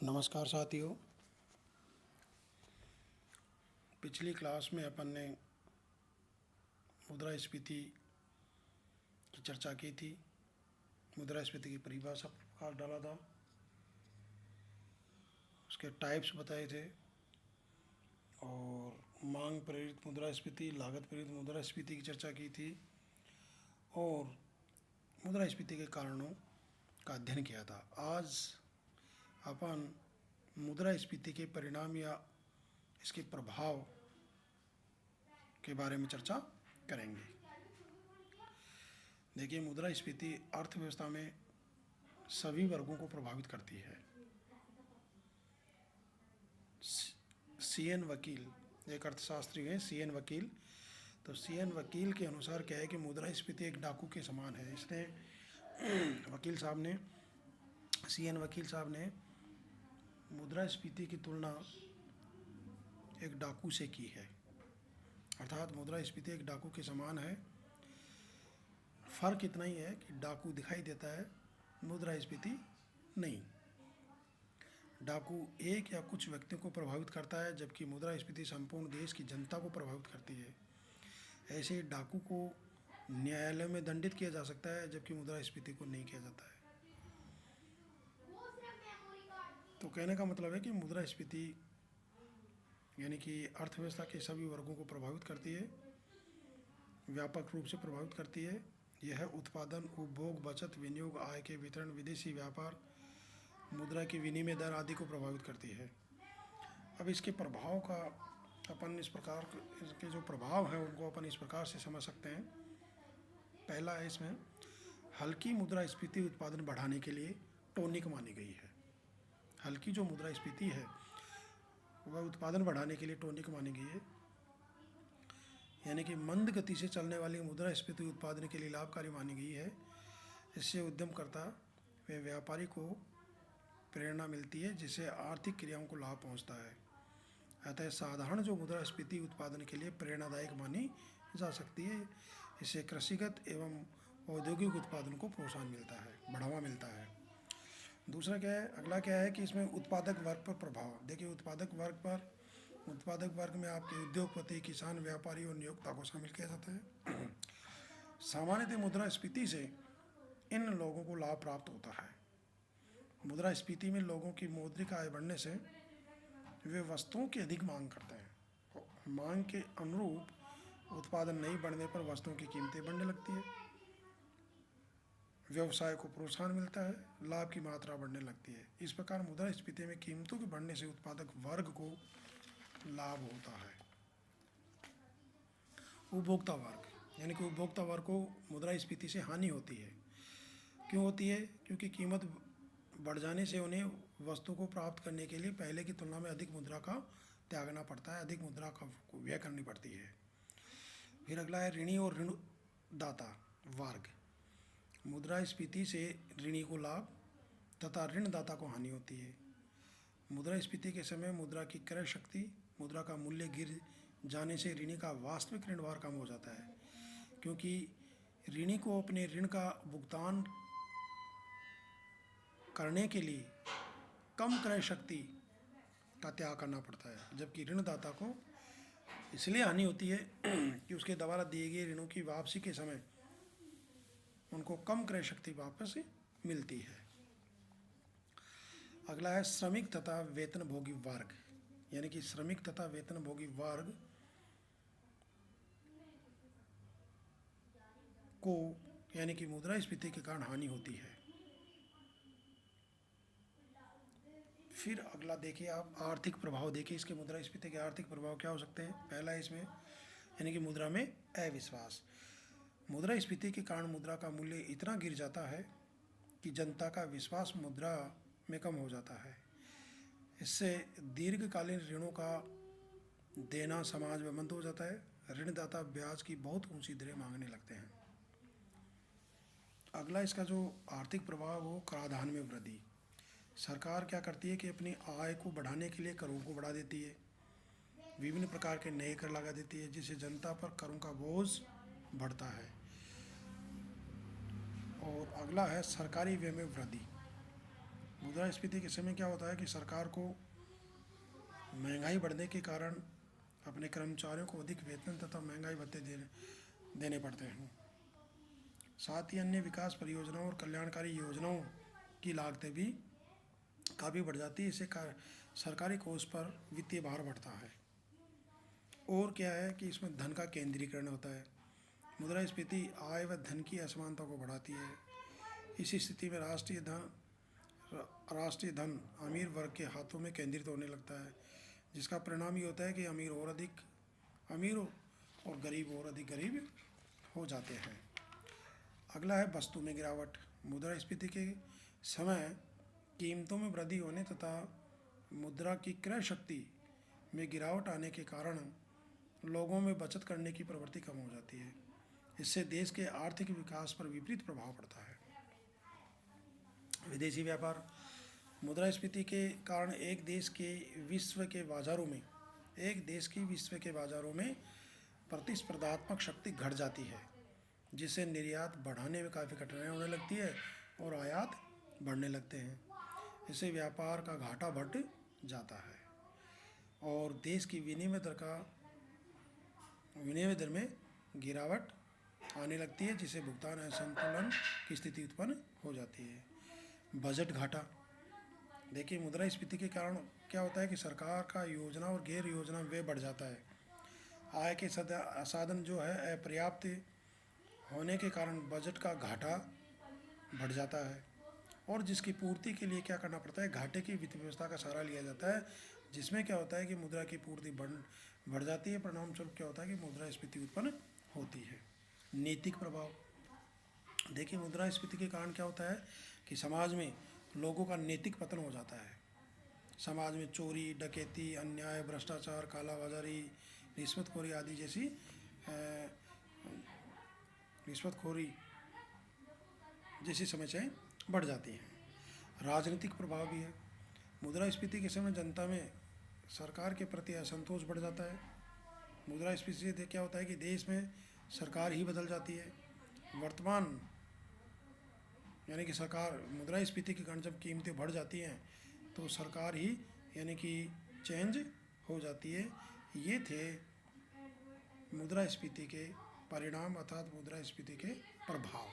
नमस्कार साथियों। पिछली क्लास में अपन ने मुद्रास्फीति की चर्चा की थी। मुद्रास्फीति की परिभाषा प्रकाश डाला था, उसके टाइप्स बताए थे और मांग प्रेरित मुद्रास्फीति, लागत प्रेरित मुद्रास्फीति की चर्चा की थी और मुद्रास्फीति के कारणों का अध्ययन किया था। आज अपन मुद्रास्फीति के परिणाम या इसके प्रभाव के बारे में चर्चा करेंगे। देखिए, मुद्रास्फीति अर्थव्यवस्था में सभी वर्गों को प्रभावित करती है। सीएन वकील एक अर्थशास्त्री हैं, सीएन वकील। तो सीएन वकील के अनुसार क्या है कि मुद्रास्फीति एक डाकू के समान है। इसने सीएन वकील साहब ने मुद्रास्फीति की तुलना एक डाकू से की है, अर्थात मुद्रास्फीति एक डाकू के समान है। फर्क इतना ही है कि डाकू दिखाई देता है, मुद्रास्फीति नहीं। डाकू एक या कुछ व्यक्तियों को प्रभावित करता है, जबकि मुद्रास्फीति संपूर्ण देश की जनता को प्रभावित करती है। ऐसे डाकू को न्यायालय में दंडित किया जा सकता है, जबकि मुद्रास्फीति को नहीं किया जाता है। तो कहने का मतलब है कि मुद्रास्फीति यानी कि अर्थव्यवस्था के सभी वर्गों को प्रभावित करती है, व्यापक रूप से प्रभावित करती है। यह उत्पादन, उपभोग, बचत, विनियोग, आय के वितरण, विदेशी व्यापार, मुद्रा की विनिमय दर आदि को प्रभावित करती है। अब इसके प्रभाव का अपन इस प्रकार, इसके जो प्रभाव हैं उनको अपन इस प्रकार से समझ सकते हैं। पहला है इसमें हल्की मुद्रास्फीति उत्पादन बढ़ाने के लिए टॉनिक मानी गई है। हल्की जो मुद्रास्फीति है वह उत्पादन बढ़ाने के लिए टॉनिक मानी गई है, यानी कि मंद गति से चलने वाली मुद्रास्फीति उत्पादन के लिए लाभकारी मानी गई है। इससे उद्यमकर्ता व व्यापारी को प्रेरणा मिलती है, जिससे आर्थिक क्रियाओं को लाभ पहुंचता है। अतः साधारण जो मुद्रास्फीति उत्पादन के लिए प्रेरणादायक मानी जा सकती है। इससे कृषिगत एवं औद्योगिक उत्पादन को प्रोत्साहन मिलता है, बढ़ावा मिलता है। दूसरा क्या है, अगला क्या है कि इसमें उत्पादक वर्ग पर प्रभाव। देखिए, उत्पादक वर्ग में आपके उद्योगपति, किसान, व्यापारी और नियोक्ता को शामिल किया जाता है। सामान्यतः मुद्रास्फीति से इन लोगों को लाभ प्राप्त होता है। मुद्रास्फीति में लोगों की मौद्रिक आय बढ़ने से वे वस्तुओं की अधिक मांग करते हैं। मांग के अनुरूप उत्पादन नहीं बढ़ने पर वस्तुओं की कीमतें बढ़ने लगती है, व्यवसाय को प्रोत्साहन मिलता है, लाभ की मात्रा बढ़ने लगती है। इस प्रकार मुद्रास्फीति में कीमतों के बढ़ने से उत्पादक वर्ग को लाभ होता है। उपभोक्ता वर्ग यानी कि उपभोक्ता वर्ग को मुद्रास्फीति से हानि होती है। क्यों होती है? क्योंकि कीमत बढ़ जाने से उन्हें वस्तु को प्राप्त करने के लिए पहले की तुलना में अधिक मुद्रा का त्यागना पड़ता है, अधिक मुद्रा का व्यय करनी पड़ती है। फिर अगला है ऋणी और ऋणदाता वर्ग। मुद्रास्फीति से ऋणी को लाभ तथा ऋणदाता को हानि होती है। मुद्रास्फीति के समय मुद्रा की क्रय शक्ति, मुद्रा का मूल्य गिर जाने से ऋणी का वास्तविक ऋण भार कम हो जाता है, क्योंकि ऋणी को अपने ऋण का भुगतान करने के लिए कम क्रय शक्ति का त्याग करना पड़ता है, जबकि ऋणदाता को इसलिए हानि होती है कि उसके द्वारा दिए गए ऋणों की वापसी के समय उनको कम क्रय शक्ति वापस मिलती है। अगला है श्रमिक तथा वेतनभोगी वर्ग, यानी कि श्रमिक तथा वेतनभोगी वर्ग को यानी कि मुद्रास्फीति के कारण हानि होती है। फिर अगला देखिए आप, आर्थिक प्रभाव देखिए इसके। मुद्रास्फीति के आर्थिक प्रभाव क्या हो सकते हैं? पहला है इसमें यानी कि मुद्रा में अविश्वास। मुद्रास्फीति के कारण मुद्रा का मूल्य इतना गिर जाता है कि जनता का विश्वास मुद्रा में कम हो जाता है। इससे दीर्घकालीन ऋणों का देना समाज में बंद हो जाता है। ऋणदाता ब्याज की बहुत ऊंची दरें मांगने लगते हैं। अगला इसका जो आर्थिक प्रभाव हो, कराधान में वृद्धि। सरकार क्या करती है कि अपनी आय को बढ़ाने के लिए करों को बढ़ा देती है, विभिन्न प्रकार के नए कर लगा देती है, जिससे जनता पर करों का बोझ बढ़ता है। और अगला है सरकारी व्यय में वृद्धि। मुद्रास्फीति के समय क्या होता है कि सरकार को महंगाई बढ़ने के कारण अपने कर्मचारियों को अधिक वेतन तथा महंगाई भत्ते देने पड़ते हैं। साथ ही अन्य विकास परियोजनाओं और कल्याणकारी योजनाओं की लागतें भी काफ़ी बढ़ जाती है। इससे सरकारी कोष पर वित्तीय भार बढ़ता है। और क्या है कि इसमें धन का केंद्रीकरण होता है। मुद्रास्फीति आय व धन की असमानता को बढ़ाती है। इसी स्थिति में राष्ट्रीय धन अमीर वर्ग के हाथों में केंद्रित होने लगता है, जिसका परिणाम ये होता है कि अमीर और गरीब और अधिक गरीब हो जाते हैं। अगला है वस्तु में गिरावट। मुद्रास्फीति के समय कीमतों में वृद्धि होने तथा मुद्रा की क्रय शक्ति में गिरावट आने के कारण लोगों में बचत करने की प्रवृत्ति कम हो जाती है। इससे देश के आर्थिक विकास पर विपरीत प्रभाव पड़ता है। विदेशी व्यापार। मुद्रास्फीति के कारण एक देश की विश्व के बाज़ारों में प्रतिस्पर्धात्मक शक्ति घट जाती है, जिससे निर्यात बढ़ाने में काफ़ी कठिनाई होने लगती है और आयात बढ़ने लगते हैं। इससे व्यापार का घाटा बढ़ जाता है और देश की विनिमय दर में गिरावट आने लगती है, जिससे भुगतान असंतुलन की स्थिति उत्पन्न हो जाती है। बजट घाटा। देखिए, मुद्रास्फीति के कारण क्या होता है कि सरकार का योजना और गैर योजना व्यय बढ़ जाता है। आय के साधन जो है अपर्याप्त होने के कारण बजट का घाटा बढ़ जाता है और जिसकी पूर्ति के लिए क्या करना पड़ता है, घाटे की वित्त व्यवस्था का सहारा लिया जाता है, जिसमें क्या होता है कि मुद्रा की पूर्ति बढ़ जाती है। परिणाम स्वरूप क्या होता है कि मुद्रास्फीति उत्पन्न होती है। नैतिक प्रभाव। देखिए, मुद्रास्फीति के कारण क्या होता है कि समाज में लोगों का नैतिक पतन हो जाता है। समाज में चोरी, डकैती, अन्याय, भ्रष्टाचार, कालाबाजारी, रिश्वतखोरी आदि जैसी समस्याएं बढ़ जाती हैं। राजनीतिक प्रभाव भी है। मुद्रास्फीति के समय जनता में सरकार के प्रति असंतोष बढ़ जाता है। मुद्रास्फीति से क्या होता है कि देश में सरकार ही बदल जाती है। यानी कि मुद्रास्फीति के कारण जब कीमतें बढ़ जाती हैं तो सरकार ही यानी कि चेंज हो जाती है। ये थे मुद्रास्फीति के परिणाम अर्थात मुद्रास्फीति के प्रभाव।